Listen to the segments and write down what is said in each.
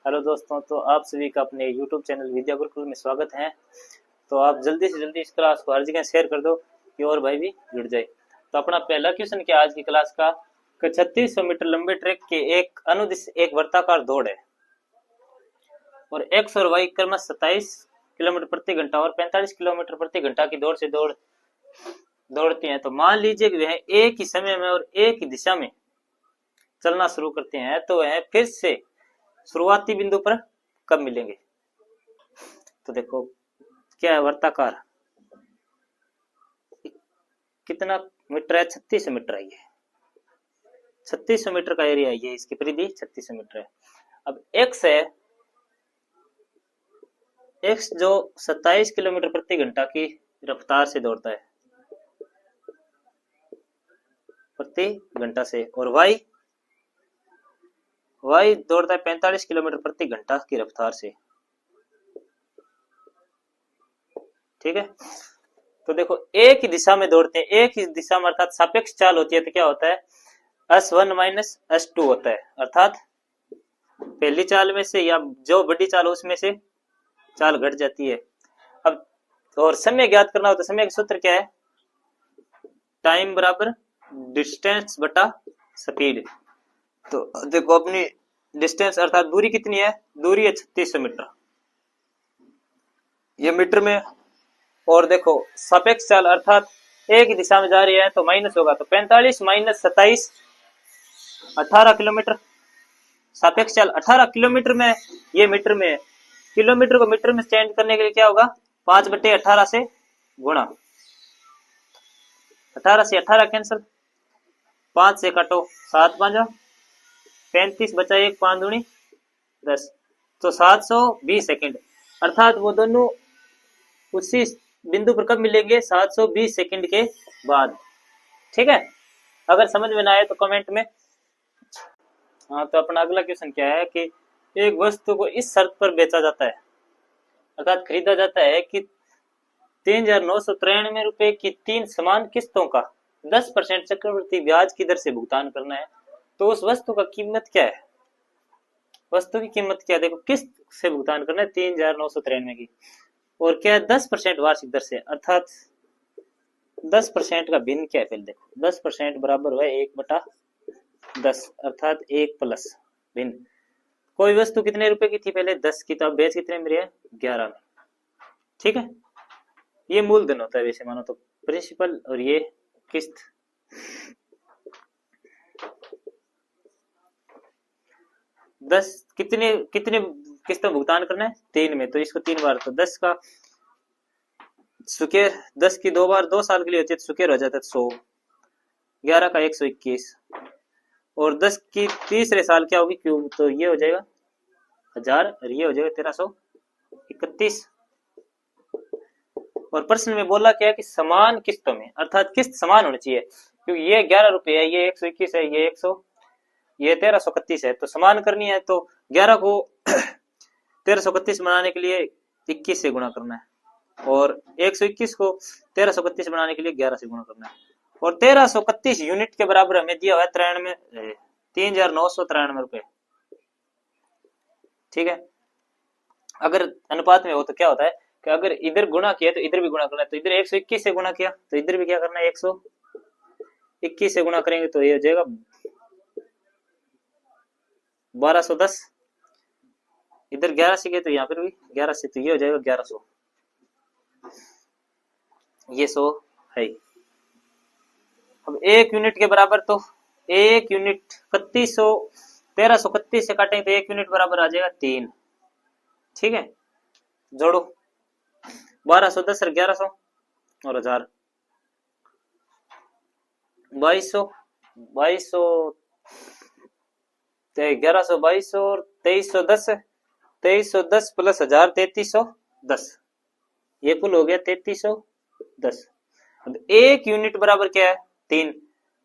Hello दोस्तों, तो आप सभी का अपने YouTube चैनल विद्या गुरुकुल में स्वागत है। तो आप जल्दी से जल्दी इस क्लास को हर जगह शेयर कर दो कि और भाई भी जुड़ जाए। तो अपना पहला क्वेश्चन क्या आज की क्लास का, 3600 मीटर लंबे ट्रैक के एक अनुदिश एक वर्ताकार दौड़ है और एक्स और वाई क्रमश 27 किलोमीटर प्रति घंटा और 45 किलोमीटर प्रति घंटा की दौड़ से दौड़ती हैं। तो मान लीजिए कि वह एक ही समय में और एक ही दिशा में चलना शुरू करते हैं, तो वह फिर से शुरुआती बिंदु पर कब मिलेंगे। तो देखो क्या है, वर्ताकार कितना मीटर है, 3600 मीटर है। ये 3600 मीटर का एरिया है, ये इसकी परिधि 3600 मीटर है। अब एक्स है, एक्स जो 27 किलोमीटर प्रति घंटा की रफ्तार से दौड़ता है प्रति घंटा से, और वाई दौड़ता है 45 किलोमीटर प्रति घंटा की रफ्तार से। ठीक है, तो देखो एक ही दिशा में दौड़ते हैं, एक ही दिशा में अर्थात सापेक्ष चाल होती है। तो क्या होता है, S1 माइनस S2 होता है, अर्थात पहली चाल में से या जो बड़ी चाल उसमें से चाल घट जाती है। अब और समय ज्ञात करना हो तो समय का सूत्र क्या है, टाइम बराबर डिस्टेंस बटा स्पीड। तो देखो अपनी डिस्टेंस अर्थात दूरी कितनी है, दूरी है 3600 मीटर, ये मीटर में। और देखो सापेक्ष चाल अर्थात एक ही दिशा में जा रही है तो माइनस होगा, तो 45 माइनस 27 18 किलोमीटर। सापेक्ष चाल 18 किलोमीटर में, ये मीटर में, किलोमीटर को मीटर में चेंज करने के लिए क्या होगा, 5/18 से गुणा। 18 से 18 कैंसिल, 5 से काटो 7 5 35 बचा 1 5 दूनी 10, तो 720 सेकंड। अर्थात वो दोनों उसी बिंदु पर कब मिलेंगे, 720 सेकंड के बाद। ठीक है, अगर समझ में ना आए तो कमेंट में। हाँ, तो अपना अगला क्वेश्चन क्या है कि एक वस्तु को इस शर्त पर बेचा जाता है अर्थात खरीदा जाता है कि 3993 रुपए की 3 समान किस्तों का 10% चक्रवृद्धि ब्याज की दर से भुगतान करना है। तो उस वस्तु का कीमत क्या है, वस्तु की कीमत क्या है, देखो किस्त से भुगतान करना है 3993 की, और क्या है 10% वार्षिक दर से, अर्थात 10% का भिन्न क्या है, पहले देखो 10% बराबर हुआ 1/10, अर्थात 1 प्लस भिन्न। कोई वस्तु कितने रुपए की थी पहले, 10 की, तो अब बेच कितने में रही है, 11 में। ठीक है, ये मूलधन होता है वैसे मानो तो, प्रिंसिपल, और ये किस्त। दस कितने कितने किस्तों भुगतान करना है, 3 में, तो इसको 3 बार, तो 10 का स्क्वायर, 10 की 2 बार 2 साल के लिए होती है तो स्क्वायर हो जाता है 100, 11 का 121, और 10 की तीसरे साल क्या होगी क्यूब, तो ये हो जाएगा 1000, और ये हो जाएगा 1331। और प्रश्न में बोला क्या है कि समान किस्तों में, अर्थात किस्त समान होनी चाहिए, क्योंकि ये 11 रुपए है, ये 121 है, ये 100, ये 1331 है, तो समान करनी है तो 11 को 1331 बनाने के लिए 21 से गुणा करना है, और 121 को 1331 बनाने के लिए 11 से गुणा करना है, और 1331 यूनिट के बराबर हमें दिया हुआ है 3993 रुपए। ठीक है, अगर अनुपात में हो तो क्या होता है कि अगर इधर गुणा किया तो इधर भी गुणा करना है, तो इधर 121 से गुणा किया तो इधर भी क्या करना है, 121 से गुणा करेंगे तो ये हो जाएगा 1210, इधर 11 से किया तो यहाँ पर भी 11 से, तो ये हो जाएगा 1100, ये 100 है। अब 1 यूनिट के बराबर, तो 1 यूनिट 3100, 1331 से काटेंगे तो 1 यूनिट बराबर आ जाएगा 3। ठीक है, जोड़ो 1210 और 1100 और 1000, 2200, 1100, 2200 और 2310, 2310 प्लस 1000 3310, ये कुल हो गया 3310। अब 1 यूनिट बराबर क्या है, 3,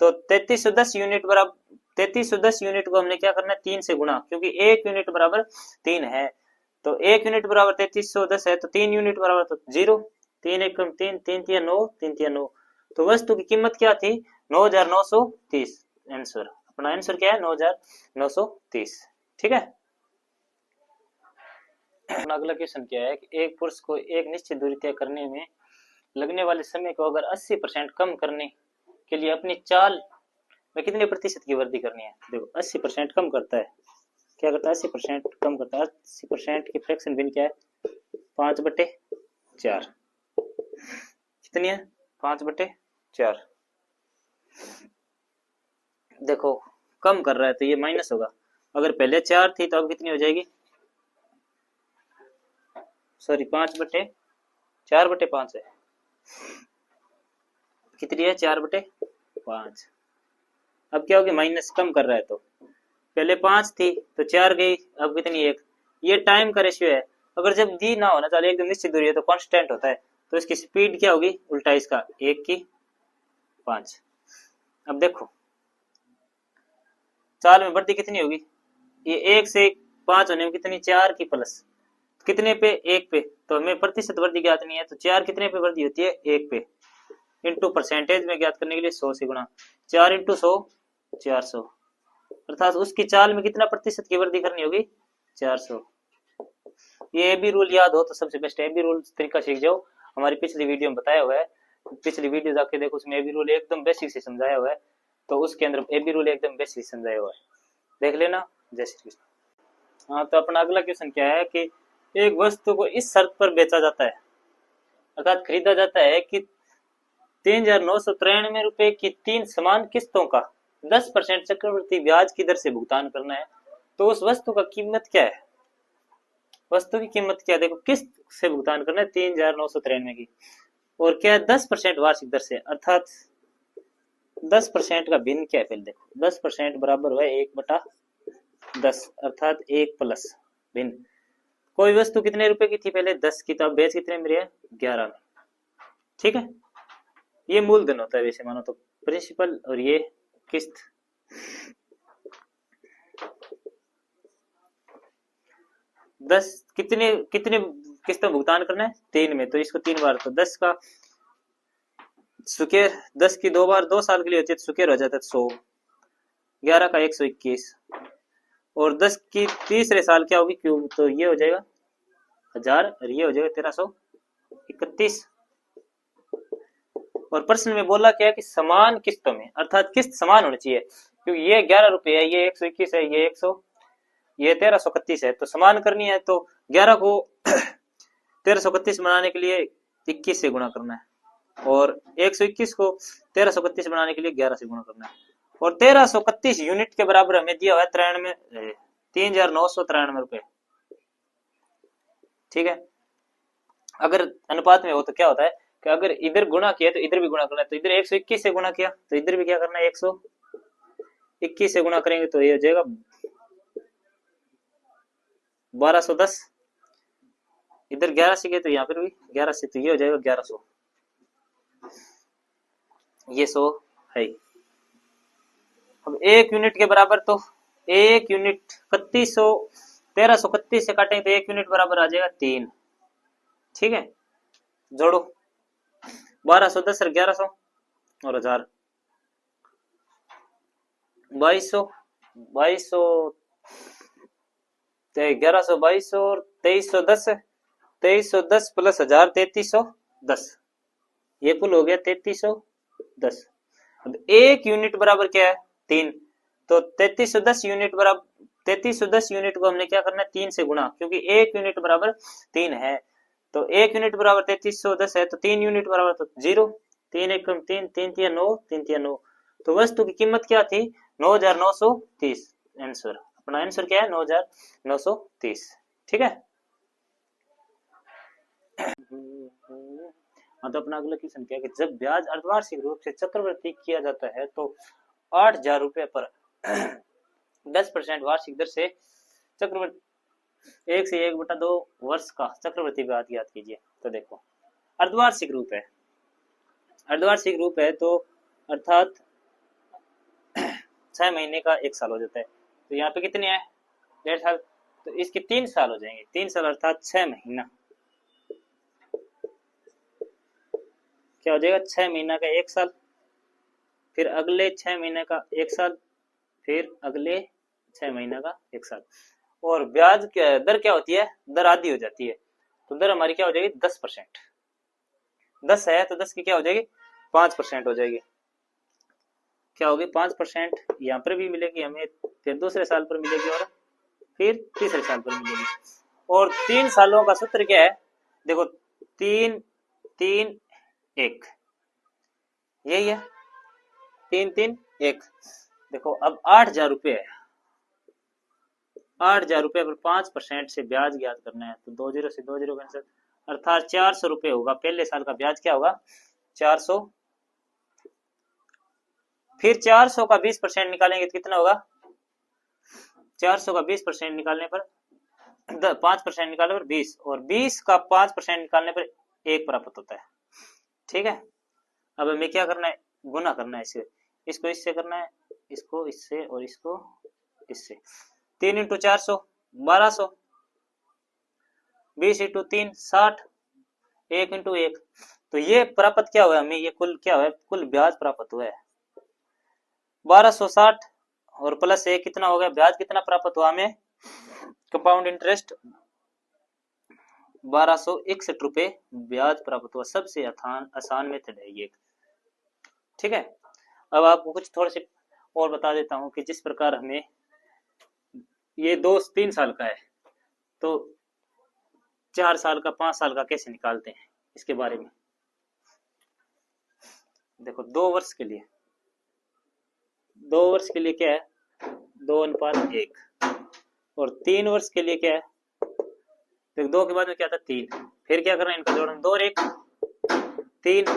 तो 3310 यूनिट बराबर, 3310 यूनिट को हमने क्या करना है, 3 से गुणा, क्योंकि 1 यूनिट बराबर 3 है, तो 1 यूनिट बराबर 3310 है, तो 3 यूनिट बराबर तो 0, 3 1 3, 3 3 9, 3 3 9, तो वस्तु की कीमत क्या थी, 9930। आंसर, अपना आंसर क्या है 9930। ठीक है, अगला क्वेश्चन क्या है कि एक पुरुष को एक निश्चित दूरी तय करने में लगने वाले समय को अगर 80% कम करने के लिए अपनी चाल में कितने प्रतिशत की वृद्धि करनी है। देखो 80% कम करता है, क्या करता है 80% कम करता है। 80% की फ्रैक्शन भिन्न क्या है 5/4 कितनी है 5/4। देखो कम कर रहा है तो ये माइनस होगा, अगर पहले 4 थी तो अब कितनी हो जाएगी, सॉरी 4/5 है, कितनी है 4/5। अब क्या होगी माइनस, कम कर रहा है तो पहले 5 थी तो 4 गई, अब कितनी 1। ये टाइम का रेशियो है, अगर जब दी ना होना चाहिए एकदम निश्चित दूरी है तो कांस्टेंट होता है, तो इसकी स्पीड क्या होगी उल्टा इसका 1/5। अब देखो चाल में वृद्धि कितनी होगी, ये 1 से 5 होने में कितनी 4 की प्लस कितने पे 1 पे, तो हमें प्रतिशत वृद्धि ज्ञात नहीं है तो 4 कितने पे वृद्धि होती है 1 पे, इंटू परसेंटेज में ज्ञात करने के लिए 100 से गुणा, 4 × 100 400, अर्थात उसकी चाल में कितना प्रतिशत की वृद्धि करनी होगी 400। ये एबी रूल याद हो तो सबसे बेस्ट एबी रूल तरीका सीख जाओ, हमारी पिछली वीडियो में बताया हुआ है, पिछली वीडियो जाके देखो उसमें एबी रूल एकदम बेसिक से समझाया हुआ है, तो उसके अंदर एबी रूल एकदम बेसिक समझाया हुआ है, देख लेना। जय श्री कृष्ण। हाँ तो अपना अगला क्वेश्चन क्या है कि एक वस्तु को इस शर्त पर बेचा जाता है अर्थात खरीदा जाता है कि 3,993 रुपए की 3 समान किस्तों का 10% चक्रवृद्धि ब्याज की दर से भुगतान करना है, तो उस वस्तु का कीमत क्या है, वस्तु की कीमत क्या है, देखो किस्त से भुगतान करना है 3,993 की, और क्या है 10% वार्षिक दर से, अर्थात 10% का भिन्न क्या है, पहले देखो 10% बराबर हुआ 1/10 अर्थात 1 प्लस भिन्न। कोई वस्तु कितने रुपए की थी पहले 10 की, तो अब बेच कितने में रही है 11 में, ठीक है। ये मूलधन होता है वैसे मानो तो प्रिंसिपल, और ये किस्त। दस कितने कितने किस्तों भुगतान करना है 3 में, तो इसको 3 बार, तो 10 का स्क्वायर 10 की 2 बार 2 साल के लिए होती है तो स्क्वायर हो जाता है 100, 11 का 121, और 10 की तीसरे साल क्या होगी क्यूब, तो ये हो जाएगा 1000 और ये हो जाएगा 1331। और प्रश्न में बोला क्या है कि समान किस्तों में, अर्थात किस्त समान होनी चाहिए, क्योंकि ये 11 रुपए है, ये 121 है, ये 100, ये 1331 है, तो समान करनी है तो 11 को 1331 बनाने के लिए 21 से गुणा करना है, और 121 को 1331 बनाने के लिए 11 से गुणा करना है, और 1331 यूनिट के बराबर हमें दिया हुआ है 3,993 रुपए, ठीक है। अगर अनुपात में हो तो क्या होता है कि अगर इधर गुणा किया तो इधर भी गुणा करना है, तो इधर 121 से गुणा किया तो इधर भी क्या करना है 121 से गुणा करेंगे तो ये हो जाएगा 1210, इधर 11 से किया तो यहाँ पर भी 11 से, तो ये हो जाएगा 1100, ये 100 है। अब 1 यूनिट के बराबर, तो 1 यूनिट 3100 1331 से काटेंगे तो 1 यूनिट बराबर आ जाएगा 3, ठीक है। जोड़ो 1210 और 1100 और 1000, 2200 2200 1100 2200 और 2310 2310 प्लस 1000 3310, ये कुल हो गया 3310। अब 1 यूनिट बराबर क्या है 3, तो 3310 यूनिट बराबर 3310 यूनिट को हमने क्या करना है 3 से गुणा, क्योंकि 1 यूनिट बराबर 3 है, तो 1 यूनिट बराबर 3310 है, तो 3 यूनिट बराबर तो 0, 3 1 3 3 3 9 3 3 9, तो वस्तु की कीमत क्या थी 9,930। आंसर अपना आंसर क्या है 9,930, ठीक है। हाँ तो अपना अगला क्वेश्चन क्या है कि जब ब्याज अर्धवार्षिक रूप से चक्रवृद्धि किया जाता है तो 8,000 रुपए पर 10% वार्षिक दर से चक्रवृद्धि 1 से 1/2 वर्ष का चक्रवृद्धि ब्याज ज्ञात कीजिए। तो देखो अर्धवार्षिक रूप है, अर्धवार्षिक रूप है तो अर्थात 6 महीने का 1 साल हो जाता है, तो यहाँ पे कितने हैं 1.5 साल, तो इसके 3 साल हो जाएंगे, 3 साल अर्थात 6 महीना, क्या हो जाएगा 6 महीना का 1 साल, फिर अगले 6 महीने का 1 साल, फिर अगले 6 महीने का 1 साल, और ब्याज दर क्या होती है, दर आधी हो जाती है। तो दर हमारी क्या हो जाएगी 10%। 10 है तो 10 की क्या हो जाएगी 5% हो जाएगी। क्या होगी 5%। यहाँ पर भी मिलेगी हमें, फिर दूसरे साल पर मिलेगी और फिर तीसरे साल पर मिलेगी। और 3 सालों का सूत्र क्या है, देखो 3 3 1 यही है, 3 3 1। देखो अब 8,000 रुपये है, 8,000 रुपये पर 5% से ब्याज ज्ञात करना है। तो 2 जीरो से 2 जीरो कैंसिल, अर्थात 400 रुपये होगा। पहले साल का ब्याज क्या होगा 400। फिर 400 का 20% निकालेंगे तो कितना होगा, 400 का 20% निकालने पर 5% निकालने पर 20, और 20 का 5% निकालने पर 1 प्राप्त होता है। ठीक है, अब हमें क्या करना है, गुना करना है इसे, इसको इससे करना है, इसको इससे और इसको इससे। 3 इंटू 400 1200, 20 इंटू 3 60, 1 इंटू 1। तो ये प्राप्त क्या हुआ हमें, ये कुल क्या हुआ, कुल ब्याज प्राप्त हुआ है 1260, और प्लस 1 कितना हो गया, ब्याज कितना प्राप्त हुआ हमें, कंपाउंड इंटरेस्ट 1261 रुपए ब्याज प्राप्त हुआ। सबसे आसान मेथड है ये। ठीक है, अब आपको कुछ थोड़े से और बता देता हूं कि जिस प्रकार हमें ये 2-3 साल का है, तो 4 साल का 5 साल का कैसे निकालते हैं इसके बारे में। देखो 2 वर्ष के लिए, 2 वर्ष के लिए क्या है 2:1, और 3 वर्ष के लिए क्या है, तो 2 के बाद में क्या था 3, फिर क्या करना है इनका जोड़ना, 2 और 1 3,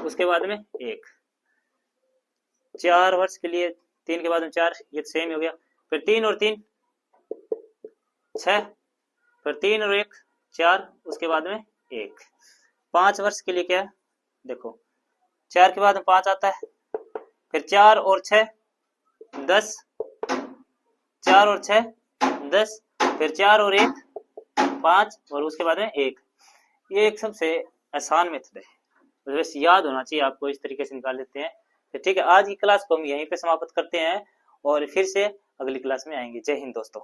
उसके बाद में 1। 4 वर्ष के लिए 3 के बाद में 4, ये सेम हो गया। फिर 3 और 3 6, फिर 3 और 1 4, उसके बाद में 1। 5 वर्ष के लिए क्या है, देखो 4 के बाद में 5 आता है, फिर 4 और 6 10, 4 और 6 10, फिर 4 और 1 5, और उसके बाद में 1। ये एक सबसे आसान मेथड है, बस याद होना चाहिए आपको, इस तरीके से निकाल लेते हैं। तो ठीक है, आज की क्लास को हम यहीं पे समाप्त करते हैं और फिर से अगली क्लास में आएंगे। जय हिंद दोस्तों।